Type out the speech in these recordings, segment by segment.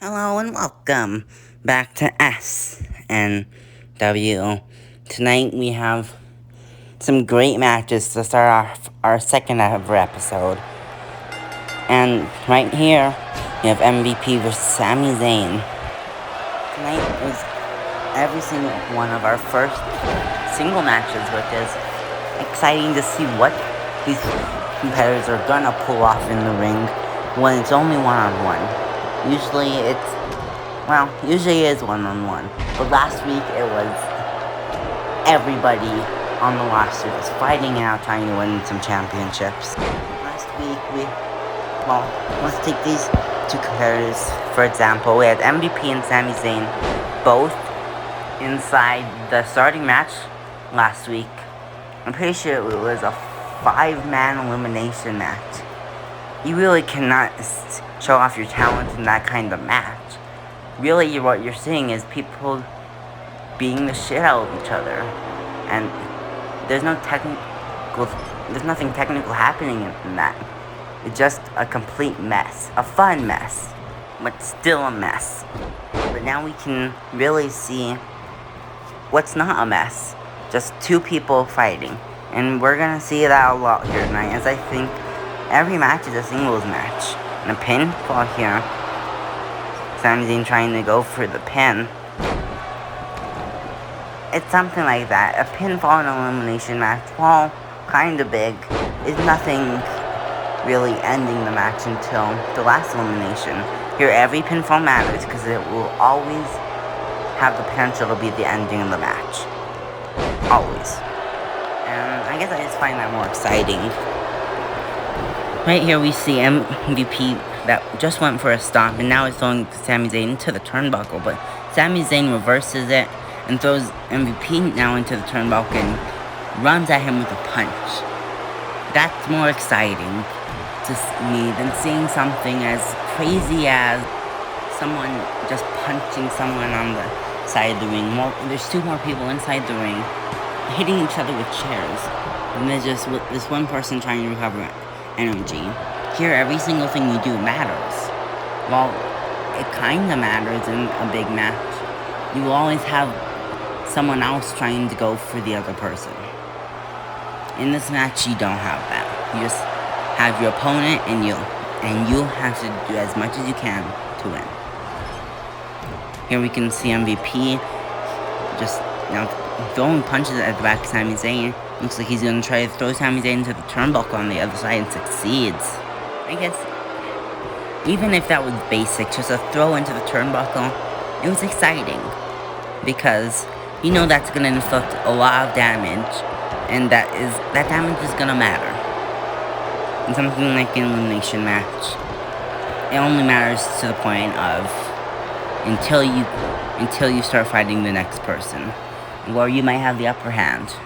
Hello and welcome back to S and W. Tonight we have some great matches to start off our second ever episode. And right here, we have MVP versus Sami Zayn. Tonight is every single one of our first single matches, which is exciting to see what these competitors are gonna pull off in the ring when it's only one-on-one. Usually it is one-on-one. But last week it was everybody on the roster was fighting out trying to win some championships. Last week let's take these two competitors for example. We had MVP and Sami Zayn both inside the starting match last week. I'm pretty sure it was a 5-man elimination match. You really cannot show off your talent in that kind of match. Really, what you're seeing is people beating the shit out of each other, and there's nothing technical happening in that. It's just a complete mess, a fun mess, but still a mess. But now we can really see what's not a mess, just two people fighting, and we're gonna see that a lot here tonight, as I think every match is a singles match. And a pinfall here. Sami Zayn trying to go for the pin. It's something like that. A pinfall in an elimination match, while kinda big, is nothing really ending the match until the last elimination. Here every pinfall matters because it will always have the potential to be the ending of the match. Always. And I guess I just find that more exciting. Right here we see MVP that just went for a stop, and now it's throwing Sami Zayn into the turnbuckle, but Sami Zayn reverses it and throws MVP now into the turnbuckle and runs at him with a punch. That's more exciting to me than seeing something as crazy as someone just punching someone on the side of the ring. Well, there's two more people inside the ring hitting each other with chairs, and there's just this one person trying to recover energy. Here, every single thing you do matters. Well, it kinda matters in a big match. You will always have someone else trying to go for the other person. In this match, you don't have that. You just have your opponent and you have to do as much as you can to win. Here we can see MVP just now throwing punches at the back of Sami Zayn. Looks like he's gonna try to throw Sami Zayn into the turnbuckle on the other side and succeeds. I guess, even if that was basic, just a throw into the turnbuckle, it was exciting. Because you know that's gonna inflict a lot of damage, and that damage is gonna matter. In something like an elimination match, it only matters to the point of until you start fighting the next person, where you might have the upper hand.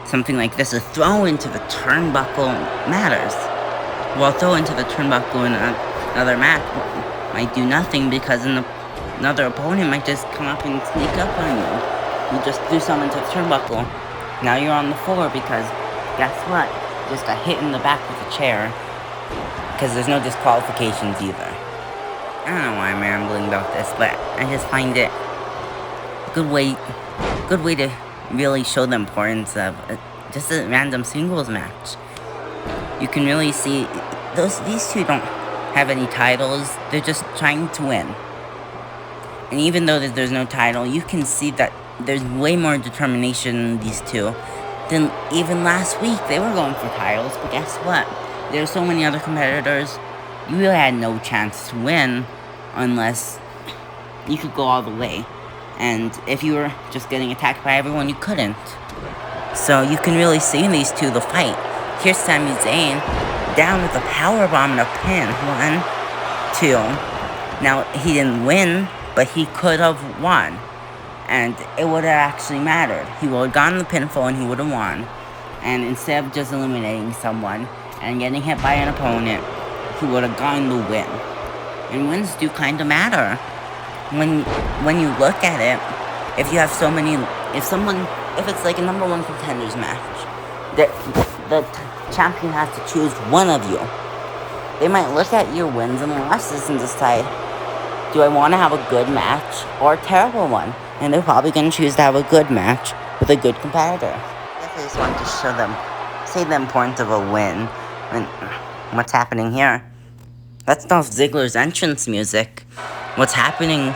Something like this, a throw into the turnbuckle matters. Well, throw into the turnbuckle in another match might do nothing because another opponent might just come up and sneak up on you. You just do something to the turnbuckle. Now you're on the floor because, guess what? You just got hit in the back with a chair. Because there's no disqualifications either. I don't know why I'm rambling about this, but I just find it a good way to really show the importance of just a random singles match. You can really see these two don't have any titles. They're just trying to win. And even though there's no title, you can see that there's way more determination in these two than even last week. They were going for titles, but guess what? There's so many other competitors. You really had no chance to win unless you could go all the way. And if you were just getting attacked by everyone, you couldn't. So you can really see in these two the fight. Here's Sami Zayn down with a powerbomb and a pin. 1, 2. Now, he didn't win, but he could have won. And it would have actually mattered. He would have gotten the pinfall and he would have won. And instead of just eliminating someone and getting hit by an opponent, he would have gotten the win. And wins do kind of matter. When you look at it, if you have so many, if it's like a number one contenders match, the champion has to choose one of you. They might look at your wins and losses and decide, Do I want to have a good match or a terrible one? And they're probably going to choose to have a good match with a good competitor. I guess I just wanted to show them, say the importance of a win. And what's happening here? That's Dolph Ziggler's entrance music. What's happening?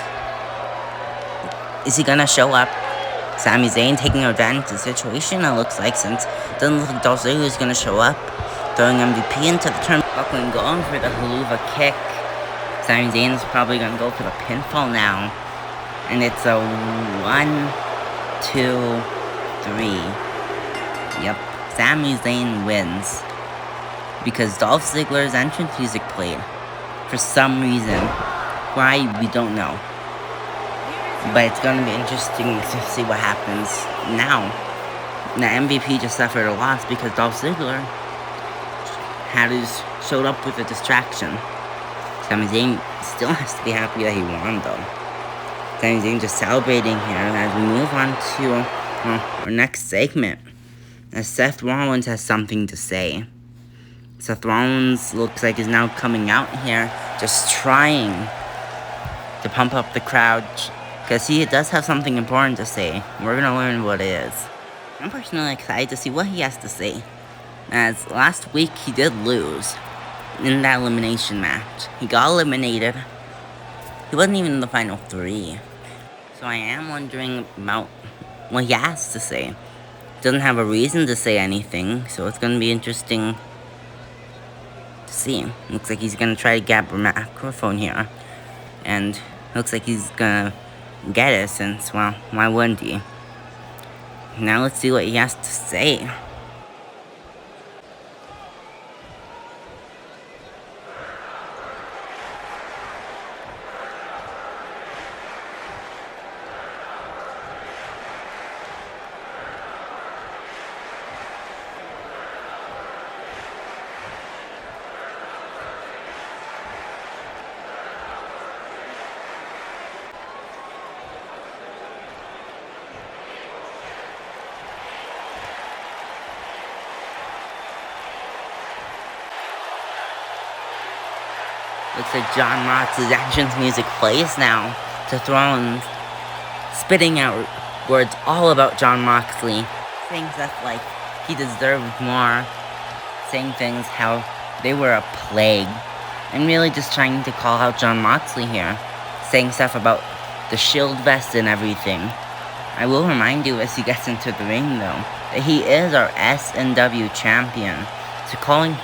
Is he gonna show up? Sami Zayn taking advantage of the situation, it looks like, since it doesn't look like Dolph Ziggler is gonna show up. Throwing MVP into the turnbuckle and going for the haluva kick. Sami Zayn is probably gonna go for the pinfall now. And it's a 1, 2, 3. Yep, Sami Zayn wins. Because Dolph Ziggler's entrance music played. For some reason. Why, we don't know. But it's gonna be interesting to see what happens now. The MVP just suffered a loss because Dolph Ziggler showed up with a distraction. Sami Zayn still has to be happy that he won, though. Sami Zayn just celebrating here as we move on to our next segment. As Seth Rollins has something to say. Seth Rollins looks like he's now coming out here, just trying to pump up the crowd, because he does have something important to say. We're gonna learn what it is. I'm personally excited to see what he has to say, as last week he did lose in that elimination match. He got eliminated. He wasn't even in the final 3. So I am wondering about what he has to say. Doesn't have a reason to say anything, so it's gonna be interesting to see. Looks like he's gonna try to grab a microphone here, and looks like he's gonna get it, since, well, why wouldn't he? Now let's see what he has to say. Looks like Jon Moxley's entrance music plays now to Rollins, spitting out words all about Jon Moxley, saying stuff like he deserved more, saying things how they were a plague, and really just trying to call out Jon Moxley here, saying stuff about the Shield vest and everything. I will remind you as he gets into the ring, though, that he is our SNW champion, so calling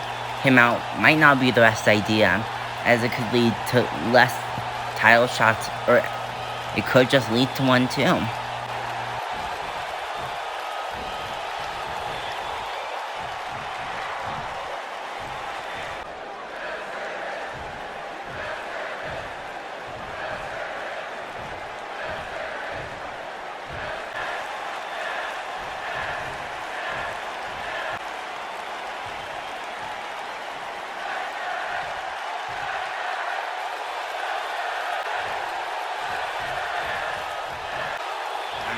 him out might not be the best idea, as it could lead to less title shots, or it could just lead to one too.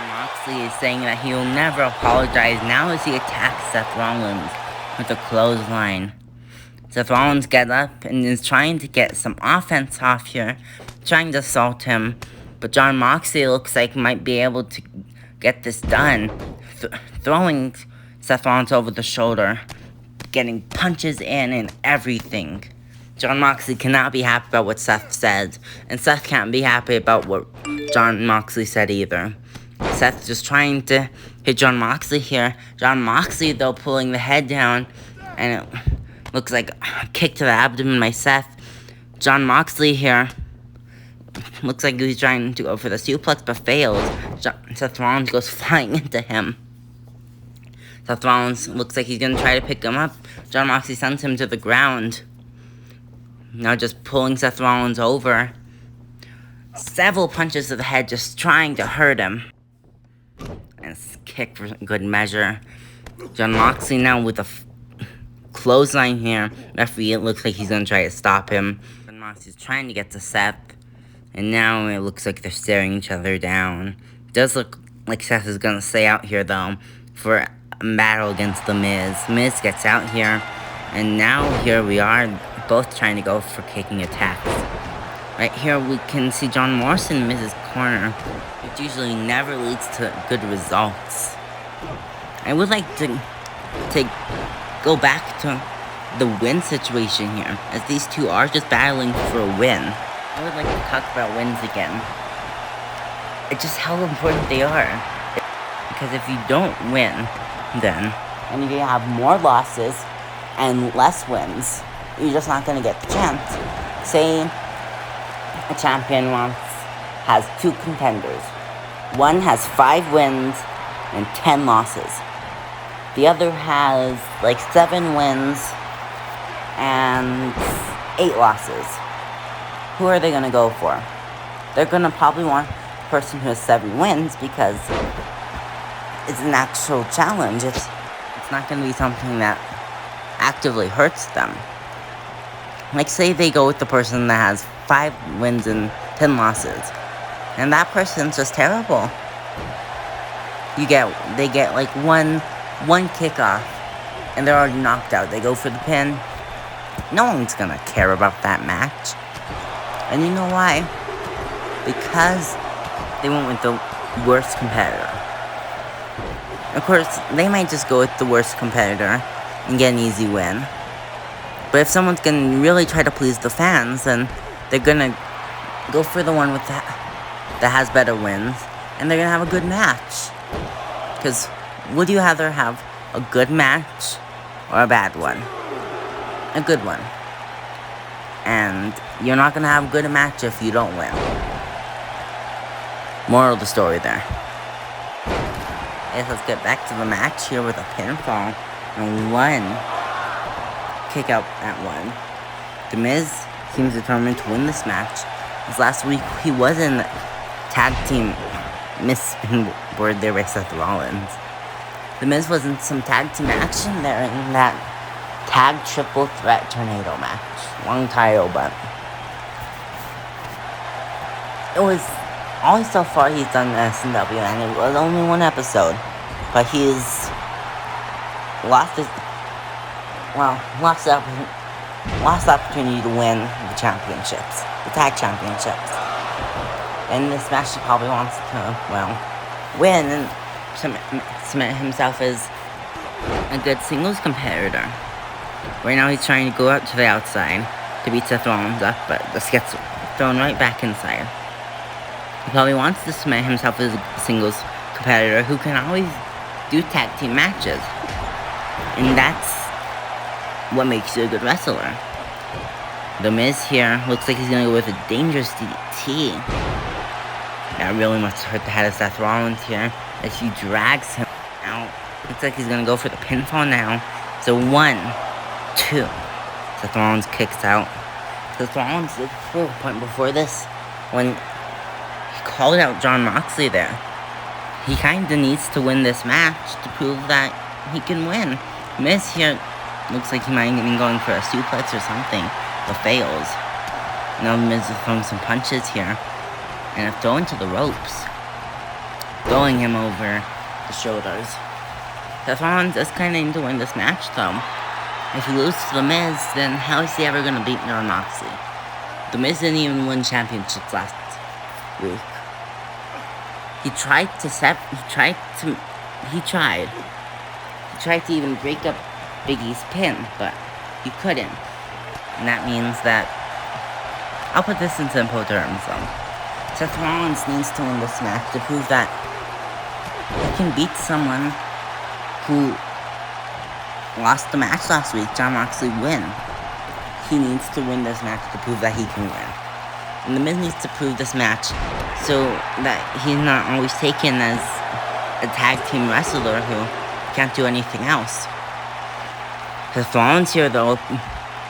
Moxley is saying that he will never apologize now as he attacks Seth Rollins with a clothesline. Seth Rollins gets up and is trying to get some offense off here, trying to assault him, but Jon Moxley looks like might be able to get this done, throwing Seth Rollins over the shoulder, getting punches in and everything. Jon Moxley cannot be happy about what Seth said, and Seth can't be happy about what Jon Moxley said either. Seth's just trying to hit Jon Moxley here. Jon Moxley, though, pulling the head down, and it looks like a kick to the abdomen by Seth. Jon Moxley here looks like he's trying to go for the suplex, but fails. Seth Rollins goes flying into him. Seth Rollins looks like he's going to try to pick him up. Jon Moxley sends him to the ground. Now just pulling Seth Rollins over. Several punches to the head, just trying to hurt him. And kick for good measure. Jon Moxley now with a clothesline here. Referee, it looks like he's going to try to stop him. Jon Moxley's trying to get to Seth. And now it looks like they're staring each other down. It does look like Seth is going to stay out here, though, for a battle against The Miz. Miz gets out here. And now here we are, both trying to go for kicking attacks. Right here we can see John Morrison in Miz's corner, which usually never leads to good results. I would like to go back to the win situation here, as these two are just battling for a win. I would like to talk about wins again. It's just how important they are. Because if you don't win, then, and you have more losses and less wins, you're just not going to get the chance. Say a champion has two contenders. One has 5 wins and 10 losses. The other has like 7 wins and 8 losses. Who are they going to go for? They're going to probably want the person who has 7 wins because it's an actual challenge. It's not going to be something that actively hurts them. Like, say they go with the person that has 5 wins and 10 losses, and that person's just terrible. They get like one kickoff, and they're already knocked out. They go for the pin. No one's gonna care about that match. And you know why? Because they went with the worst competitor. Of course, they might just go with the worst competitor and get an easy win. But if someone's gonna really try to please the fans, then they're gonna go for the one with that has better wins, and they're gonna have a good match. Because would you rather have a good match or a bad one? A good one. And you're not gonna have a good match if you don't win. Moral of the story there. Yes, let's get back to the match here with a pinfall and 1 kick out at 1. The Miz seems determined to win this match, as last week he was in tag team misspin board there by Seth Rollins. The Miz was in some tag team action there in that tag triple threat tornado match. Long title, but it was all so far he's done in SNW, and it was only 1 episode, but he's lost the opportunity to win the championships, the tag championships. And this match he probably wants to, win and cement himself as a good singles competitor. Right now he's trying to go out to the outside to beat Seth Rollins up, but this gets thrown right back inside. He probably wants to cement himself as a singles competitor who can always do tag team matches. And that's what makes you a good wrestler. The Miz here looks like he's gonna go with a dangerous DDT. That really must hurt the head of Seth Rollins here as he drags him out. Looks like he's gonna go for the pinfall now. So 1, 2. Seth Rollins kicks out. Seth Rollins did prove a point before this when he called out Jon Moxley there. He kinda needs to win this match to prove that he can win. Miz here looks like he might be going for a suplex or something, but fails. Now Miz is throwing some punches here, and a throw into the ropes, throwing him over the shoulders. Seth Rollins is kinda need to win this match though. If he loses to The Miz, then how is he ever gonna beat Jon Moxley? The Miz didn't even win championships last week. He tried to even break up Big E's pin, but he couldn't. And that means that, I'll put this in simple terms though. Seth Rollins needs to win this match to prove that he can beat someone who lost the match last week, Jon Moxley, win. He needs to win this match to prove that he can win. And The Miz needs to prove this match so that he's not always taken as a tag team wrestler who can't do anything else. Seth Rollins here though,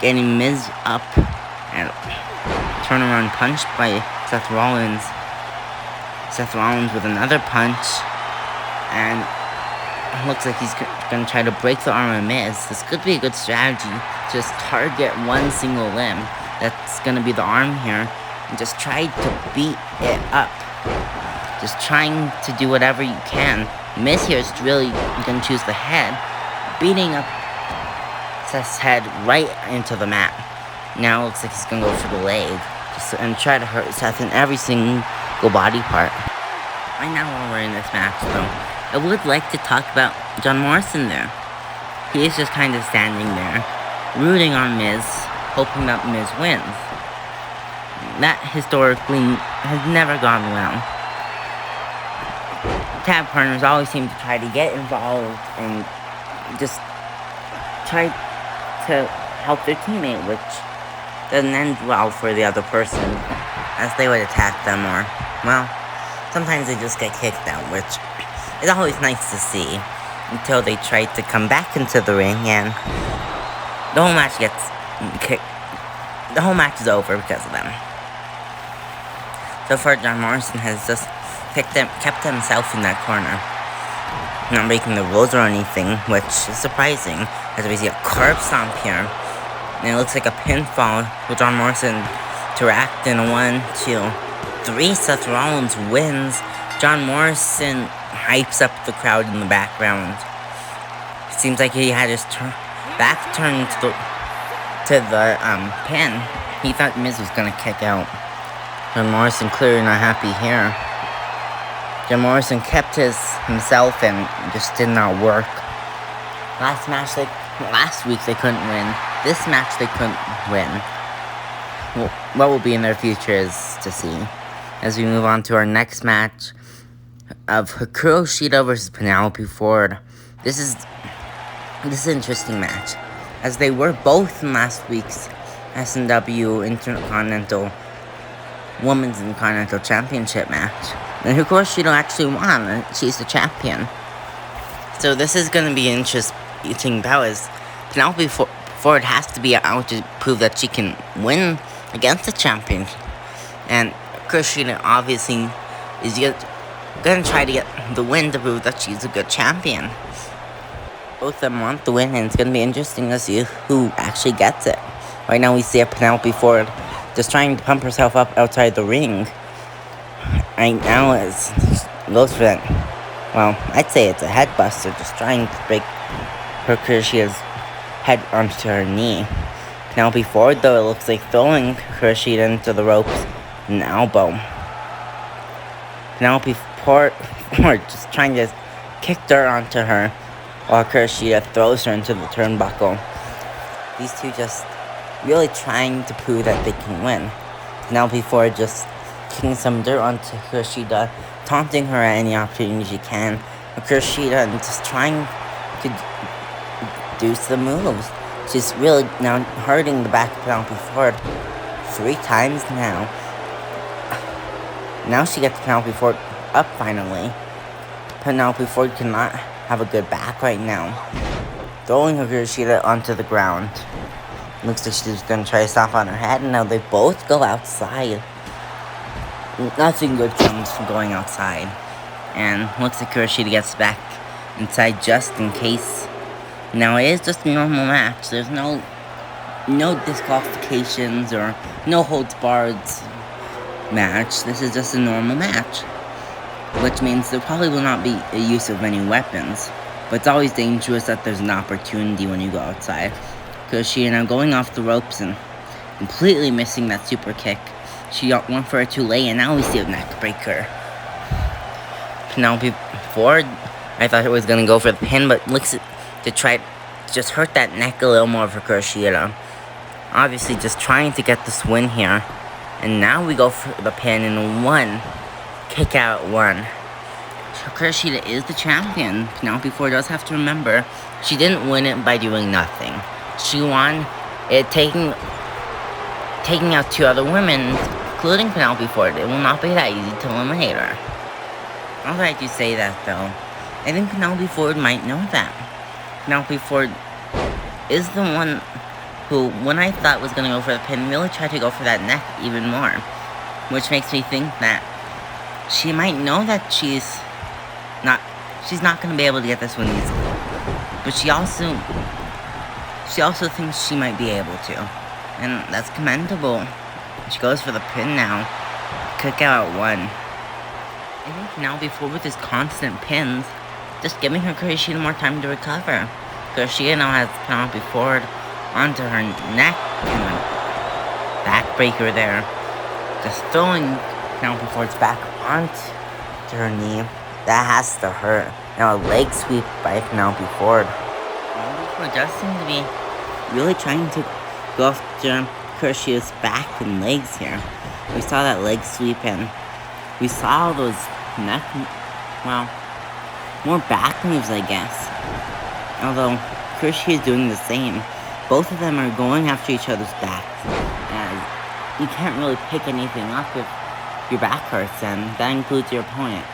getting Miz up and turnaround punch by Seth Rollins. Seth Rollins with another punch, and it looks like he's gonna try to break the arm of Miz. This could be a good strategy. Just target one single limb. That's gonna be the arm here, and just try to beat it up. Just trying to do whatever you can. Miz here is really gonna choose the head, beating up Seth's head right into the mat. Now it looks like he's gonna go for the leg. and try to hurt Seth in every single body part. Right now, while we're in this match, though, I would like to talk about John Morrison there. He is just kind of standing there, rooting on Miz, hoping that Miz wins. That historically has never gone well. Tag partners always seem to try to get involved and just try to help their teammate, which doesn't end well for the other person, as they would attack them or, well, sometimes they just get kicked out, which is always nice to see, until they try to come back into the ring and the whole match gets kicked. The whole match is over because of them. So far, John Morrison has just kept himself in that corner, not breaking the rules or anything, which is surprising, as we see a curb stomp here. And it looks like a pinfall with John Morrison to react in a 1, 2, 3. Seth Rollins wins. John Morrison hypes up the crowd in the background. It seems like he had his back turned to the pin. He thought Miz was gonna kick out. John Morrison clearly not happy here. John Morrison kept himself and just did not work. Last week they couldn't win. This match they couldn't win. Well, what will be in their future is to see. As we move on to our next match of Hikaru Shida versus Penelope Ford. This is an interesting match, as they were both in last week's S&W Intercontinental Women's Intercontinental Championship match. And Hikaru Shida actually won, and she's the champion. So this is going to be an interesting bout, as Penelope Ford has to be out to prove that she can win against the champion. And Hikaru Shida obviously is going to try to get the win to prove that she's a good champion. Both of them want the win, and it's going to be interesting to see who actually gets it. Right now we see a Penelope Ford just trying to pump herself up outside the ring. Right now it goes for that, well, I'd say it's a head buster, just trying to break Hikaru Shida's head onto her knee. Penelope Ford, though, it looks like throwing Hikaru Shida into the ropes with an elbow. Penelope Ford just trying to kick dirt onto her, while Hikaru Shida throws her into the turnbuckle. These two just really trying to prove that they can win. Penelope Ford just kicking some dirt onto Hikaru Shida, taunting her at any opportunity she can. Hikaru Shida just trying to do some moves. She's really now hurting the back of Penelope Ford 3 times now. Now she gets Penelope Ford up finally. Penelope Ford cannot have a good back right now. Throwing Hikaru Shida onto the ground. Looks like she's going to try to stop on her head, and now they both go outside. Nothing good comes from going outside. And looks like Hikaru Shida gets back inside just in case. Now it is just a normal match. There's no disqualifications or no holds barred match. This is just a normal match, which means there probably will not be a use of any weapons. But it's always dangerous that there's an opportunity when you go outside. Because she now going off the ropes and completely missing that super kick. She went for it too late, and now we see a neck breaker. Penelope Ford, I thought it was going to go for the pin, but looks to try to just hurt that neck a little more for Hikaru Shida. Obviously just trying to get this win here. And now we go for the pin in 1. Kick out 1. Hikaru Shida is the champion. Penelope Ford does have to remember, she didn't win it by doing nothing. She won it taking out 2 other women, including Penelope Ford. It will not be that easy to eliminate her. I'm glad you say that, though. I think Penelope Ford might know that. Penelope Ford is the one who, when I thought was going to go for the pin, really tried to go for that neck even more. Which makes me think that she might know that she's not going to be able to get this one easily. But she also thinks she might be able to. And that's commendable. She goes for the pin now. Kick out at 1. I think now before with his constant pins, just giving her Hikaru Shida more time to recover. Hikaru Shida now has Penelope Ford onto her neck and a backbreaker there. Just throwing Penelope Ford's back onto her knee. That has to hurt. Now a leg sweep by Penelope Ford. Penelope Ford does seem to be really trying to go after Kuroshida's back and legs here. We saw that leg sweep and we saw those neck, well, more back moves, I guess. Although Kuroshida is doing the same. Both of them are going after each other's backs. And you can't really pick anything up if your back hurts, and that includes your opponent.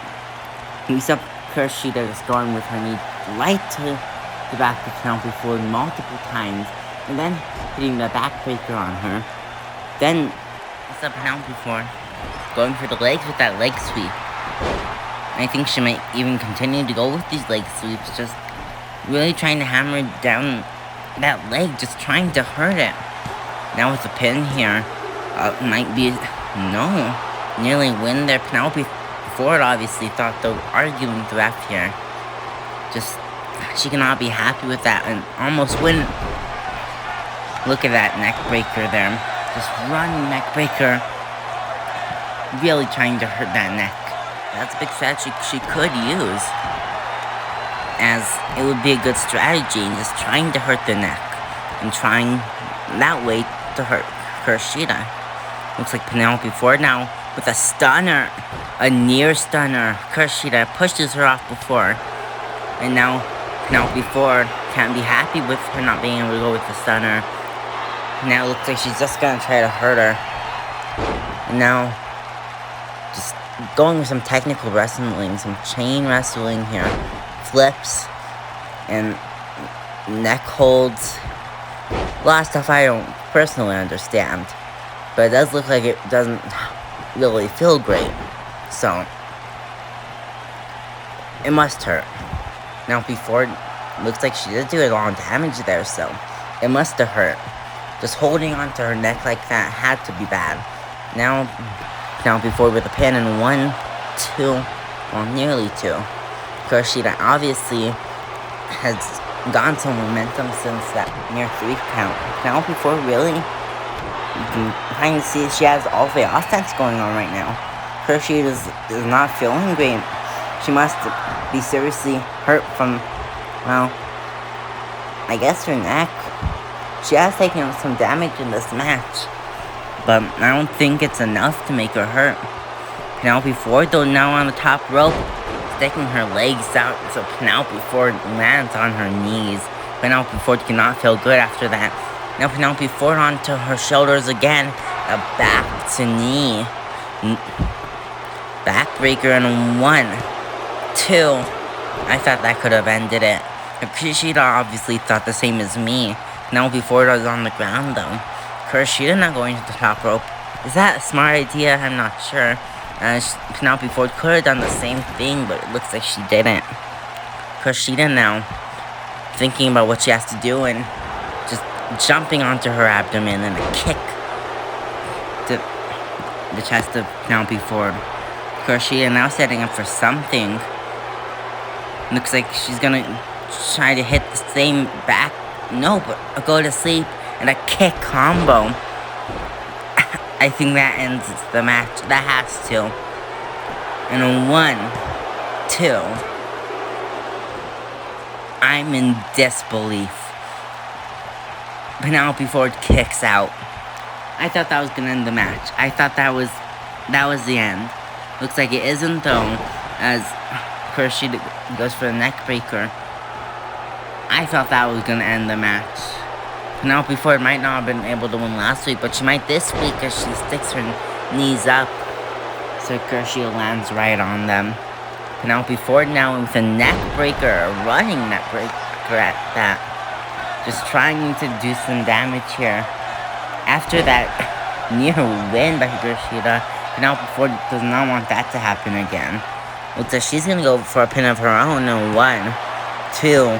We saw Kuroshida just going with her knee right to the back of Penelope Ford multiple times, and then hitting the backbreaker on her. Then we saw Penelope Ford going for the legs with that leg sweep. I think she might even continue to go with these leg sweeps, just really trying to hammer down that leg, just trying to hurt it. Now with the pin here, might be, no, nearly win there. Penelope Ford obviously thought they were arguing with the ref here. Just, she cannot be happy with that and almost win. Look at that neck breaker there. Just running neck breaker. Really trying to hurt that neck. That's a big strategy she could use, as it would be a good strategy in just trying to hurt the neck and trying that way to hurt Kuroshida. Looks like Penelope Ford now with a stunner, a near stunner. Kuroshida pushes her off before, and now Penelope Ford can't be happy with her not being able to go with the stunner. Now it looks like she's just gonna try to hurt her. And now just going with some technical wrestling, some chain wrestling here. Flips and neck holds. A lot of stuff I don't personally understand, but it does look like it doesn't really feel great, so it must hurt. Now before, looks like she did do a lot of damage there, so it must have hurt. Just holding onto her neck like that had to be bad. Now before with a pin in 1, 2, well, nearly 2. Kuroshida obviously has gotten some momentum since that near 3 count. Penelope Ford really, you can kind of see she has all the offense going on right now. Kuroshida is not feeling great. She must be seriously hurt from, well, I guess her neck. She has taken some damage in this match, but I don't think it's enough to make her hurt. Penelope Ford, though, now on the top rope, sticking her legs out so Penelope Ford lands on her knees. Penelope Ford cannot feel good after that. Now Penelope Ford onto her shoulders again. A back to knee. Backbreaker in 1, 2. I thought that could have ended it. Kuroshida obviously thought the same as me. Penelope Ford was on the ground though. Kuroshida not going to the top rope. Is that a smart idea? I'm not sure. Penelope Ford could have done the same thing, but it looks like she didn't. Kuroshida now thinking about what she has to do and just jumping onto her abdomen and a kick to the chest of Penelope Ford. Kuroshida now setting up for something. Looks like she's gonna try to hit the same back. No, but go to sleep and a kick combo. I think that ends the match. That has to. And a 1, 2. I'm in disbelief. Penelope Ford kicks out. I thought that was gonna end the match. I thought that was the end. Looks like it isn't though, as Kuroshida goes for the neck breaker. I thought that was gonna end the match. Penelope Ford might not have been able to win last week, but she might this week as she sticks her knees up. So Kuroshida lands right on them. Penelope Ford now with a neck breaker, a running neck breaker at that. Just trying to do some damage here. After that near win by Kuroshida, Penelope Ford does not want that to happen again. Looks like she's gonna go for a pin of her own in 1, 2.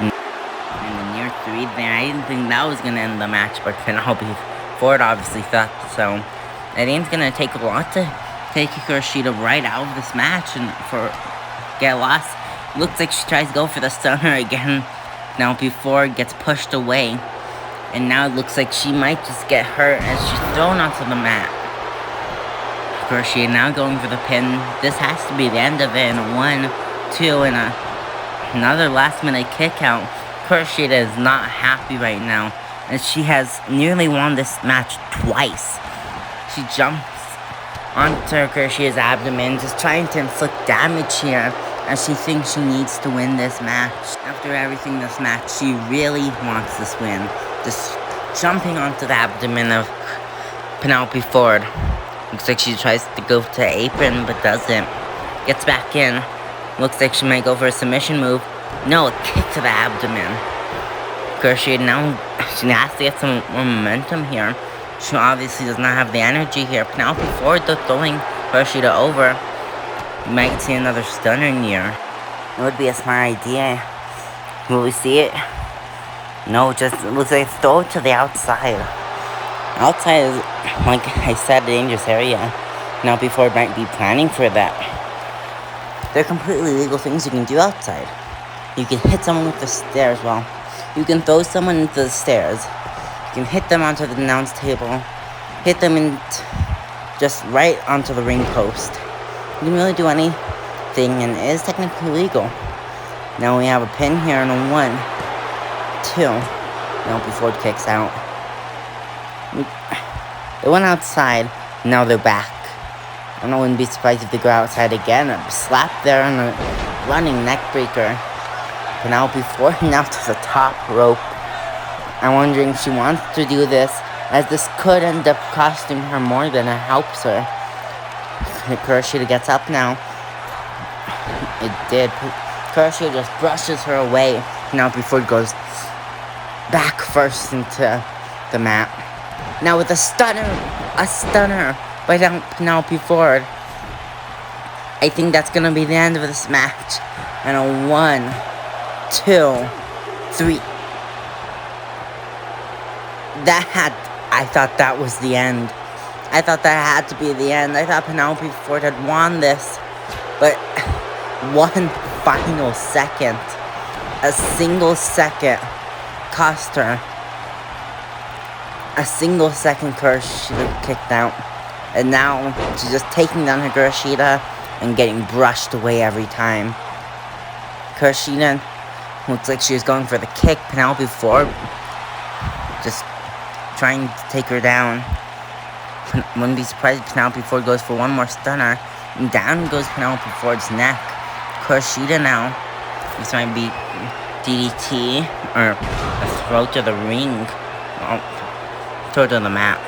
And the near 3 there. I didn't think that was gonna end the match, but Penelope Ford obviously thought so. I think it's gonna take a lot to take Kuroshida right out of this match and get lost. Looks like she tries to go for the stunner again. Penelope Ford gets pushed away. And now it looks like she might just get hurt as she's thrown onto the mat. Kuroshita now going for the pin. This has to be the end of it in a 1, 2, and another last minute kick out. Kuroshita is not happy right now, and she has nearly won this match twice. She jumps onto Kuroshita's abdomen, just trying to inflict damage here, as she thinks she needs to win this match. After everything this match, she really wants this win. Just jumping onto the abdomen of Penelope Ford. Looks like she tries to go to apron, but doesn't. Gets back in. Looks like she might go for a submission move. No, a kick to the abdomen. Kuroshita now, she has to get some more momentum here. She obviously does not have the energy here. Penelope Ford, though, throwing Kuroshita over. You might see another stunner near. It would be a smart idea. Will we see it? No, just it looks like throw it to the outside. Outside is, like I said, a dangerous area. Penelope Ford might be planning for that. There are completely legal things you can do outside. You can hit someone with the stairs, well, you can throw someone into the stairs. You can hit them onto the announce table. Hit them just right onto the ring post. You can really do anything, and it is technically legal. Now we have a pin here and a 1, 2. Penelope Ford kicks out. They went outside, now they're back. I wouldn't be surprised if they go outside again. A slap there and a running neck breaker. Penelope Ford now to the top rope. I'm wondering if she wants to do this, as this could end up costing her more than it helps her. Kuroshita gets up now. It did. Kuroshita just brushes her away. Penelope Ford goes back first into the mat. Now with a stunner by Penelope Ford. I think that's gonna be the end of this match. And a 1, 2, 3. I thought that was the end. I thought that had to be the end. I thought Penelope Ford had won this. But one final second, a single second, cost her. A single second Kuroshita kicked out. And now she's just taking down her Kuroshita and getting brushed away every time. Kuroshita looks like she was going for the kick. Penelope Ford just trying to take her down. Wouldn't be surprised if Penelope Ford goes for one more stunner. And down goes Penelope Ford's neck. Kuroshita now. This might be DDT or a throw to the ring. Throw to the mat.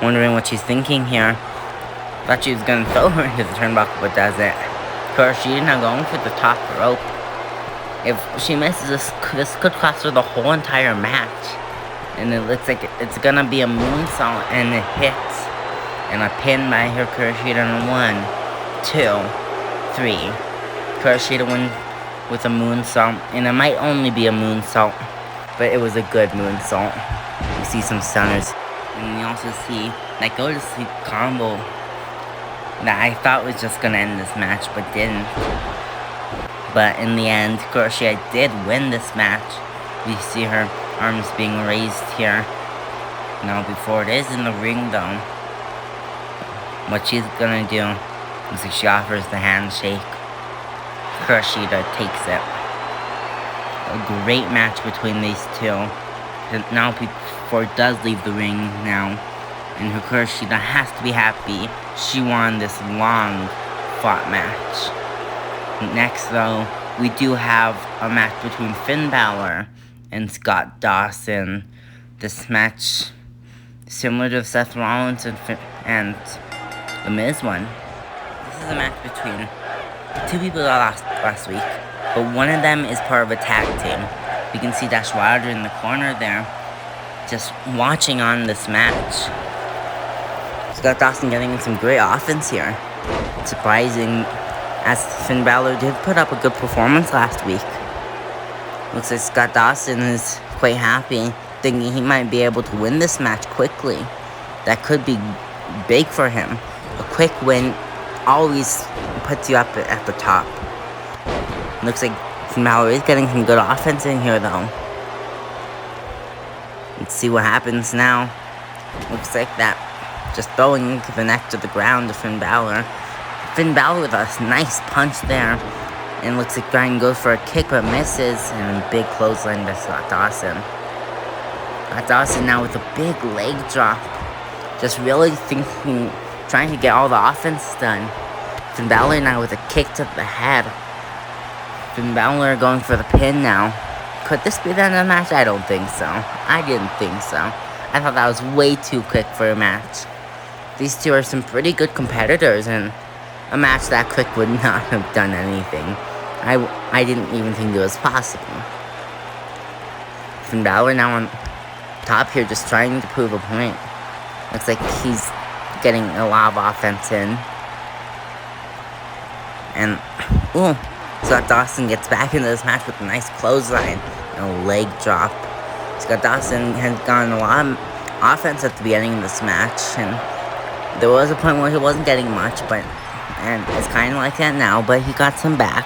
Wondering what she's thinking here. Thought she was gonna throw her into the turnbuckle, but doesn't. Kuroshita now going for the top rope. If she misses this could cost her the whole entire match. And it looks like it's gonna be a moonsault and it hits. And a pin by her Kuroshita in 1, 2, 3. Kuroshita wins with a moonsault. And it might only be a moonsault, but it was a good moonsault. You see some stunners. And you also see that go to sleep combo that I thought was just gonna end this match, but didn't. But in the end, Kuroshita did win this match. We see her arms being raised here. Now before it is in the ring though. What she's gonna do is she offers the handshake. Kuroshita takes it. A great match between these two. Now Ford does leave the ring now. And Kuroshita has to be happy she won this long fought match. Next though, we do have a match between Finn Balor and Scott Dawson. This match, similar to Seth Rollins and The Miz one. This is a match between two people that lost last week, but one of them is part of a tag team. We can see Dash Wilder in the corner there, just watching on this match. Scott Dawson getting some great offense here. It's surprising, as Finn Balor did put up a good performance last week. Looks like Scott Dawson is quite happy, thinking he might be able to win this match quickly. That could be big for him. A quick win always puts you up at the top. Looks like Finn Balor is getting some good offense in here though. Let's see what happens now. Looks like that just throwing the neck to the ground to Finn Balor. Finn Balor with a nice punch there. And looks like Bryan goes for a kick but misses. And a big clothesline by Scott Dawson. Scott Dawson now with a big leg drop. Just really thinking, trying to get all the offense done. Finn Balor now with a kick to the head. Finn Balor going for the pin now. Could this be the end of the match? I don't think so. I didn't think so. I thought that was way too quick for a match. These two are some pretty good competitors, and a match that quick would not have done anything. I didn't even think it was possible. Finn Balor now on top here, just trying to prove a point. Looks like he's getting a lot of offense in. And, ooh, Scott Dawson gets back into this match with a nice clothesline and a leg drop. Scott Dawson has gotten a lot of offense at the beginning of this match, and there was a point where he wasn't getting much, and it's kind of like that now, but he got some back.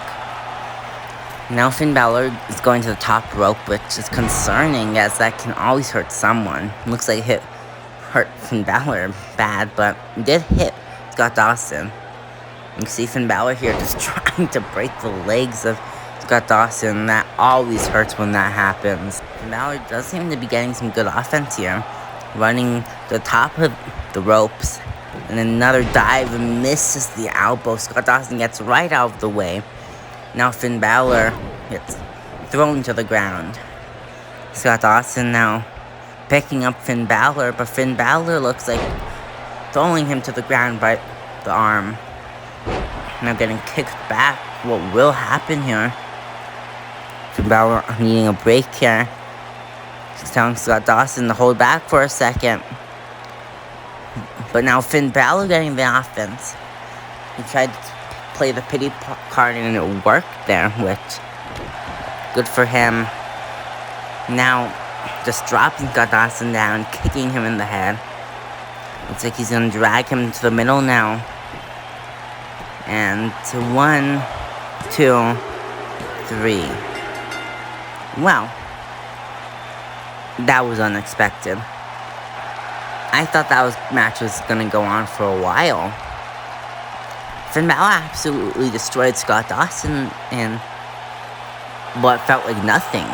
Now Finn Balor is going to the top rope, which is concerning, as that can always hurt someone. Looks like it hurt Finn Balor bad, but it did hit Scott Dawson. You can see Finn Balor here just trying to break the legs of Scott Dawson. That always hurts when that happens. Finn Balor does seem to be getting some good offense here. Running the top of the ropes. And another dive and misses the elbow. Scott Dawson gets right out of the way. Now Finn Balor gets thrown to the ground. Scott Dawson now picking up Finn Balor, but Finn Balor looks like throwing him to the ground by the arm. Now getting kicked back. What will happen here? Finn Balor needing a break here. He's telling Scott Dawson to hold back for a second. But now Finn Balor getting the offense. He tried to play the pity card and it worked there, which good for him. Now just dropping Scott Dawson down, kicking him in the head. Looks like he's gonna drag him to the middle now. And to 1, 2, 3. Wow. That was unexpected. I thought that match was gonna go on for a while. Finn Balor absolutely destroyed Scott Dawson in what felt like nothing.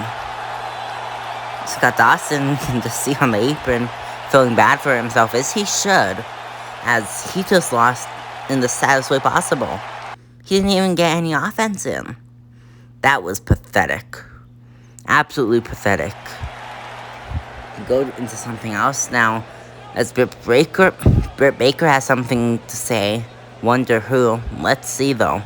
Scott Dawson, you can just see on the apron, feeling bad for himself, as he should, as he just lost in the saddest way possible. He didn't even get any offense in. That was pathetic. Absolutely pathetic. We go into something else now, as Britt Baker has something to say. Wonder who. Let's see though.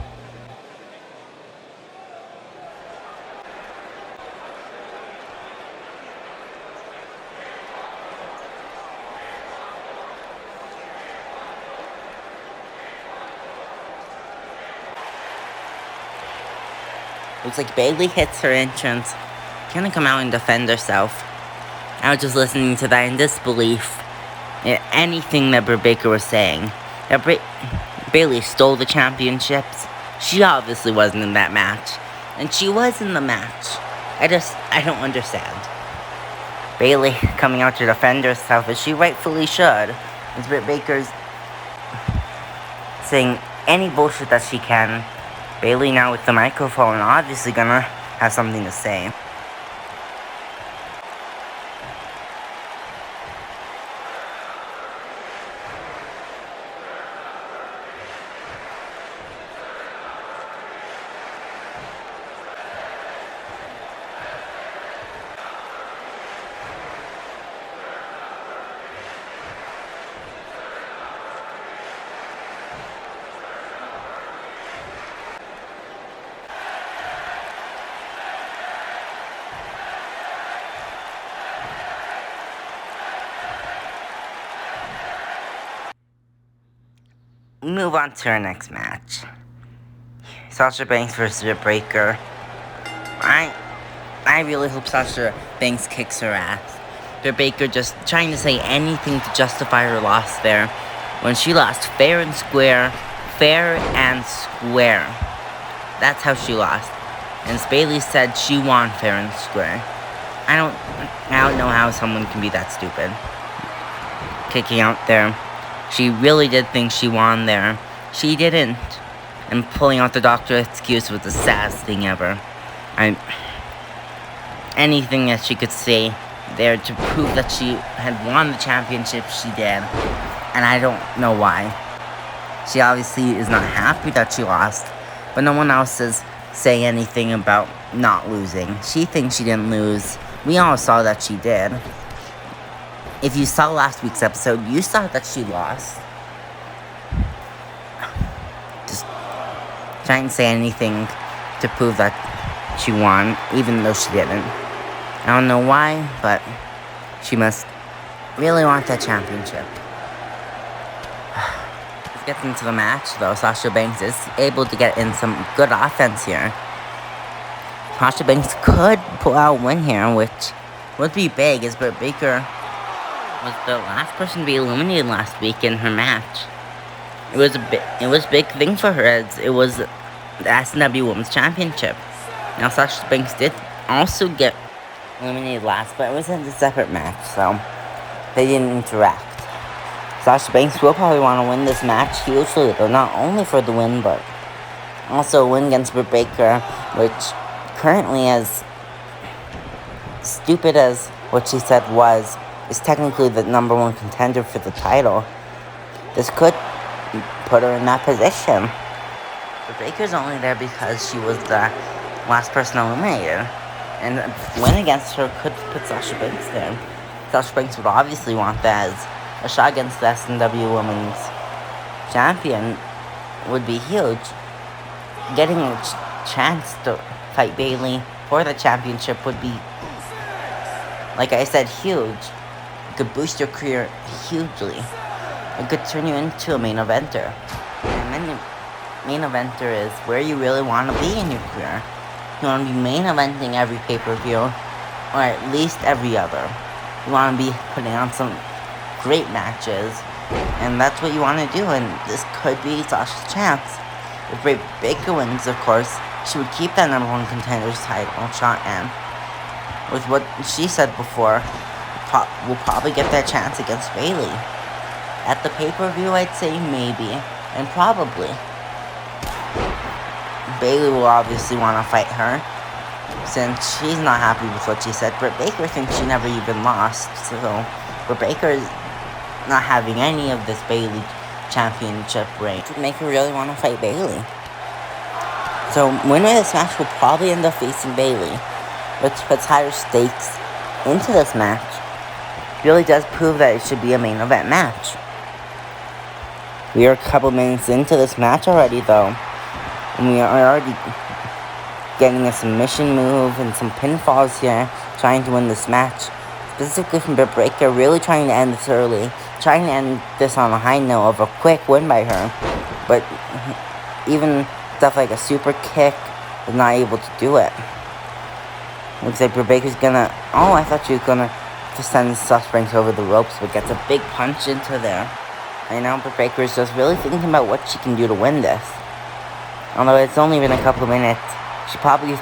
Looks like Bayley hits her entrance. Gonna come out and defend herself. I was just listening to that in disbelief at anything that Britt Baker was saying. That Bayley stole the championships. She obviously wasn't in that match. And she was in the match. I don't understand. Bayley coming out to defend herself, as she rightfully should. As Britt Baker's saying any bullshit that she can. Bayley now with the microphone, obviously gonna have something to say. Move on to our next match. Sasha Banks versus Britt Baker. I really hope Sasha Banks kicks her ass. Britt Baker just trying to say anything to justify her loss there, when she lost fair and square. Fair and square. That's how she lost. And as Bayley said, she won fair and square. I don't know how someone can be that stupid. Kicking out there. She really did think she won there. She didn't. And pulling out the doctor excuse was the saddest thing ever. Anything that she could say there to prove that she had won the championship, she did. And I don't know why. She obviously is not happy that she lost, but no one else is saying anything about not losing. She thinks she didn't lose. We all saw that she did. If you saw last week's episode, you saw that she lost. Just trying to say anything to prove that she won, even though she didn't. I don't know why, but she must really want that championship. Let's get into the match, though. Sasha Banks is able to get in some good offense here. Sasha Banks could pull out a win here, which would be big, as Britt Baker was the last person to be eliminated last week in her match. It was a big thing for her, as it was the SNW Women's Championship. Now, Sasha Banks did also get eliminated last, but it was in a separate match, so they didn't interact. Sasha Banks will probably want to win this match hugely, though, not only for the win, but also a win against Britt Baker, which currently, as stupid as what she said was, is technically the #1 contender for the title. This could put her in that position. But Baker's only there because she was the last person eliminated. And a win against her could put Sasha Banks there. Sasha Banks would obviously want that, as a shot against the SNW Women's Champion would be huge. Getting a chance to fight Bayley for the championship would be, like I said, huge. It could boost your career hugely. It could turn you into a main eventer. And then main eventer is where you really want to be in your career. You want to be main eventing every pay-per-view, or at least every other. You want to be putting on some great matches, and that's what you want to do, and this could be Sasha's chance. If Britt Baker wins, of course, she would keep that #1 contender's title shot, and with what she said before, we'll probably get that chance against Bayley. At the pay-per-view, I'd say maybe, and probably. Bayley will obviously want to fight her, since she's not happy with what she said. Britt Baker thinks she never even lost, so Britt Baker is not having any of this Bayley championship reign to make her really want to fight Bayley. So, winner of this match will probably end up facing Bayley, which puts higher stakes into this match. Really does prove that it should be a main event match. We are a couple minutes into this match already, though, and we are already getting a submission move and some pinfalls here, trying to win this match. Specifically from Britt Baker, really trying to end this early, trying to end this on a high note of a quick win by her. But even stuff like a super kick was not able to do it. Looks like Britt Baker's gonna, I thought she was gonna just send Sasha Banks over the ropes, but gets a big punch into there. And now Britt Baker is just really thinking about what she can do to win this. Although it's only been a couple of minutes, she probably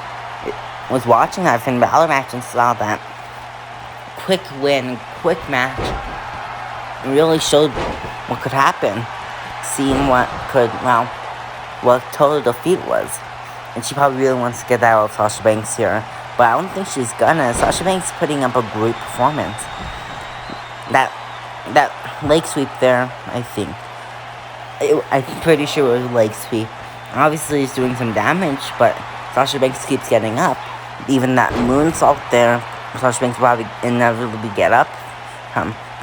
was watching that Finn Balor match and saw that quick win, quick match, and really showed what could happen. Seeing what total defeat was. And she probably really wants to get that out of Sasha Banks here. But I don't think she's gonna. Sasha Banks putting up a great performance. That leg sweep there, I think. I'm pretty sure it was a leg sweep. Obviously, it's doing some damage, but Sasha Banks keeps getting up. Even that moonsault there, Sasha Banks will probably inevitably get up.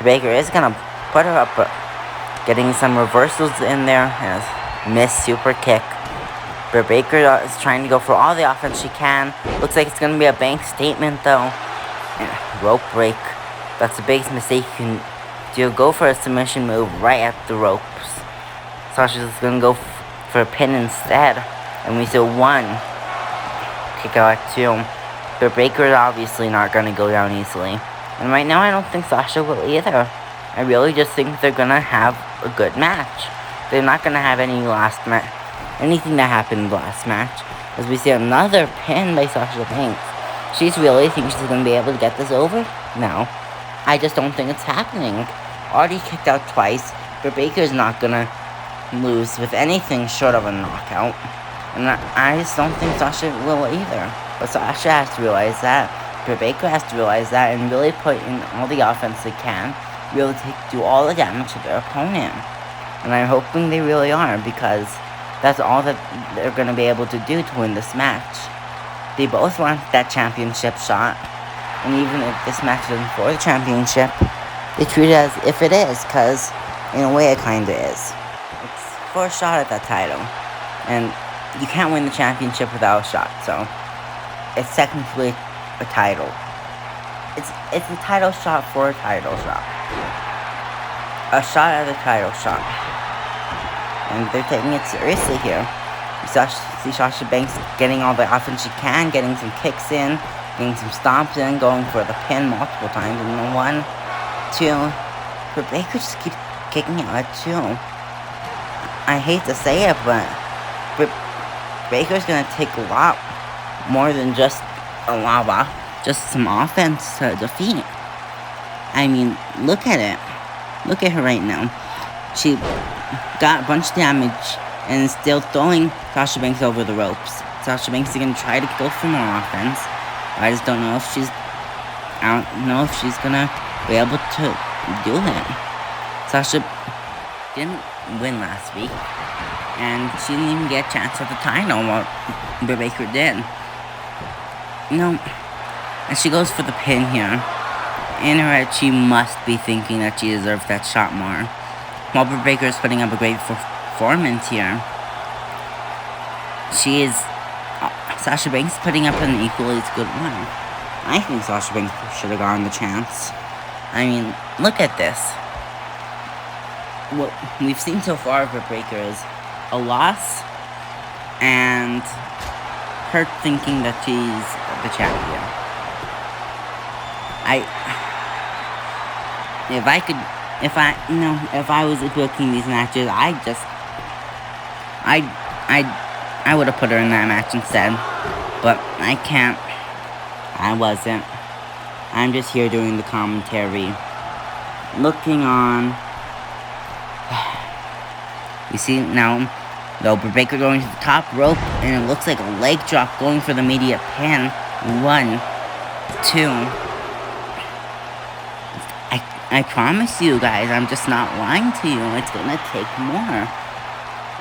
Baker is gonna put her up, but getting some reversals in there, and a missed super kick. Britt Baker is trying to go for all the offense she can. Looks like it's gonna be a bank statement, though. And rope break. That's the biggest mistake you can do. Go for a submission move right at the ropes. Sasha's gonna go for a pin instead, and we see one kick out at 2. Britt Baker is obviously not gonna go down easily, and right now I don't think Sasha will either. I really just think they're gonna have a good match. They're not gonna have anything that happened in the last match, as we see another pin by Sasha Banks. She's really thinks she's gonna be able to get this over now. I just don't think it's happening. Already kicked out twice. Britt Baker's not gonna lose with anything short of a knockout. And I just don't think Sasha will either. But Sasha has to realize that. Britt Baker has to realize that and really put in all the offense they can. Really do all the damage to their opponent. And I'm hoping they really are, because that's all that they're going to be able to do to win this match. They both want that championship shot. And even if this match isn't for the championship, they treat it as if it is, because in a way it kinda is. It's for a shot at that title. And you can't win the championship without a shot, so it's technically a title. It's a title shot for a title shot. A shot at a title shot. And they're taking it seriously here. You see Sasha Banks getting all the offense she can, getting some kicks in, getting some stomps in, going for the pin multiple times. And 1, 2. But Baker just keeps kicking out at 2. I hate to say it, but Baker's gonna take a lot more than just just some offense to defeat. I mean, look at it. Look at her right now. She got a bunch of damage and is still throwing Sasha Banks over the ropes. Sasha Banks is gonna try to go for more offense. I just don't know if I don't know if she's gonna be able to do it. Sasha didn't win last week, and she didn't even get a chance at the title, what Britt Baker did. And she goes for the pin here. In her head, she must be thinking that she deserves that shot more. While Britt Baker is putting up a great performance here, Sasha Banks putting up an equally as good one. I think Sasha Banks should have gotten the chance. I mean, look at this. What we've seen so far of Britt Baker is a loss and her thinking that she's the champion. If I was booking these matches, I would have put her in that match instead, but I can't. I wasn't. I'm just here doing the commentary, looking on. You see now, though, Britt Baker going to the top rope, and it looks like a leg drop going for the immediate pin. 1, 2. I promise you guys, I'm just not lying to you. It's gonna take more.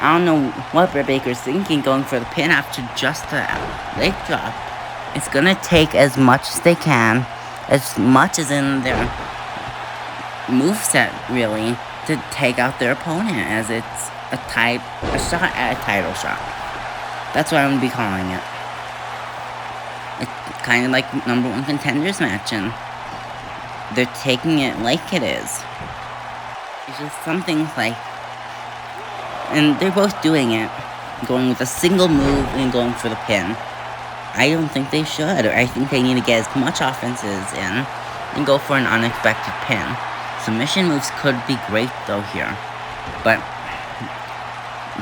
I don't know what Britt Baker's thinking going for the pin after just a leg drop. It's gonna take as much as they can, as much as in their moveset, really, to take out their opponent, as it's a shot at a title shot. That's what I'm gonna be calling it. It's kind of like #1 contenders match, and they're taking it like it is. It's just something like, and they're both doing it, going with a single move and going for the pin. I don't think they should. I think they need to get as much offenses in and go for an unexpected pin. Submission moves could be great though here, but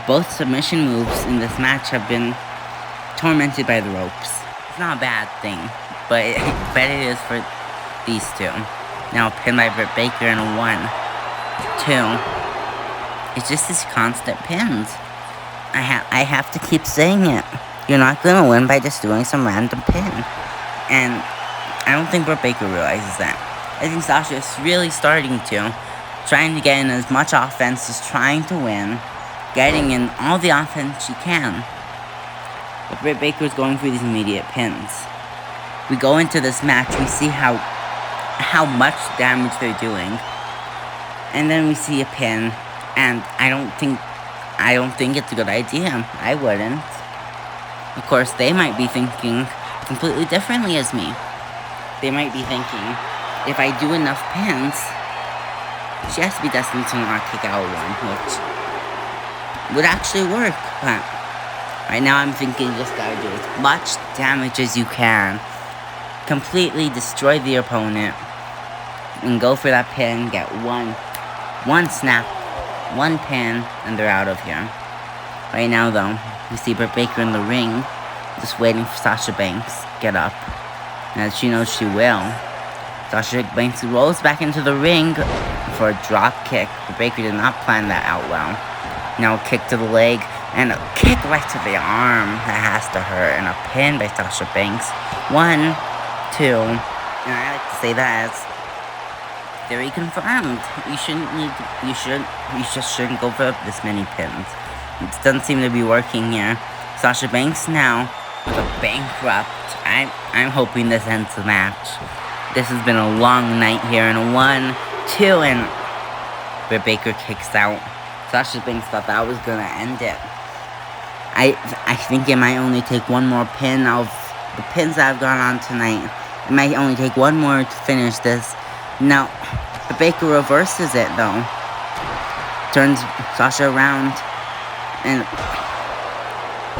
both submission moves in this match have been tormented by the ropes. It's not a bad thing, but it is for these two. Now pinned by Britt Baker in a 1, 2. It's just these constant pins. I have to keep saying it. You're not gonna win by just doing some random pin. And I don't think Britt Baker realizes that. I think Sasha is really starting to. Trying to get in as much offense, just trying to win. Getting in all the offense she can. But Britt Baker is going for these immediate pins. We go into this match, we see how much damage they're doing. And then we see a pin. And I don't think it's a good idea. I wouldn't. Of course, they might be thinking completely differently as me. They might be thinking, if I do enough pins, she has to be destined to not kick out one, which would actually work. But right now I'm thinking you just gotta do as much damage as you can. Completely destroy the opponent. And go for that pin, get one snap, 1 pin, and they're out of here. Right now, though, we see Britt Baker in the ring, just waiting for Sasha Banks to get up. And as she knows she will, Sasha Banks rolls back into the ring, for a drop kick. Britt Baker did not plan that out well. Now a kick to the leg, and a kick right to the arm. That has to hurt. And a pin by Sasha Banks. 1, 2. And I like to say that as theory confirmed. You just shouldn't go for this many pins. It doesn't seem to be working here. Sasha Banks now with a bankrupt. I'm hoping this ends the match. This has been a long night here, and a 1, 2, and Britt Baker kicks out. Sasha Banks thought that was gonna end it. I think it might only take one more pin of the pins that I've gone on tonight. It might only take one more to finish this. Now, Britt Baker reverses it though. Turns Sasha around, and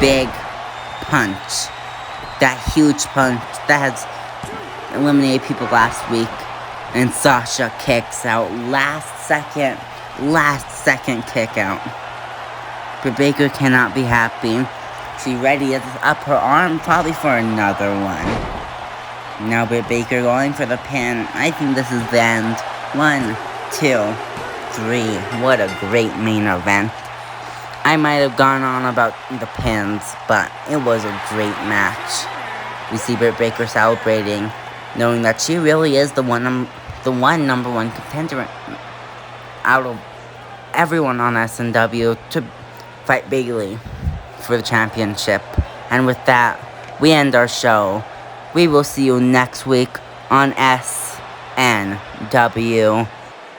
big punch. That huge punch that has eliminated people last week. And Sasha kicks out. Last second kick out. Britt Baker cannot be happy. She ready to up her arm probably for another one. Now Britt Baker going for the pin. I think this is the end. 1, 2, 3. What a great main event. I might have gone on about the pins, but it was a great match. We see Britt Baker celebrating, knowing that she really is the number one contender out of everyone on SNW to fight Bayley for the championship. And with that, we end our show. We will see you next week on SNW.